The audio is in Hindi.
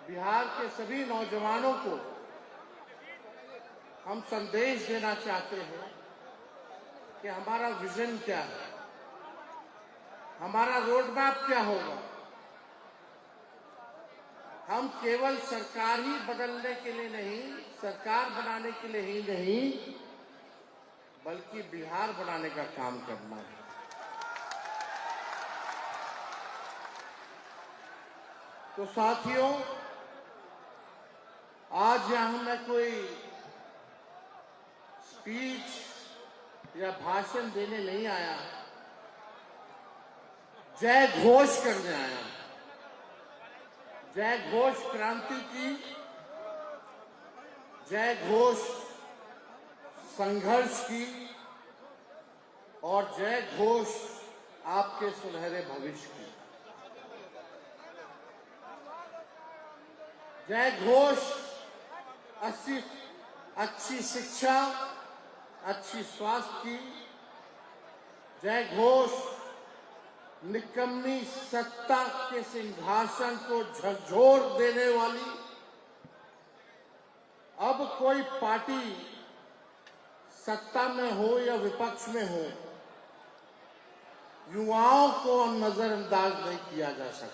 बिहार के सभी नौजवानों को हम संदेश देना चाहते हैं कि हमारा विजन क्या है, हमारा रोड मैप क्या होगा। हम केवल सरकार ही बदलने के लिए नहीं, सरकार बनाने के लिए ही नहीं, बल्कि बिहार बनाने का काम करना है। तो साथियों, आज यहां मैं कोई स्पीच या भाषण देने नहीं आया, जय घोष करने आया। जय घोष क्रांति की, जय घोष संघर्ष की और जय घोष आपके सुनहरे भविष्य की। जय घोष अच्छी शिक्षा, अच्छी स्वास्थ्य की। जय घोष निकम्मी सत्ता के सिंहासन को झकझोर देने वाली। अब कोई पार्टी सत्ता में हो या विपक्ष में हो, युवाओं को नजरअंदाज नहीं किया जा सकता।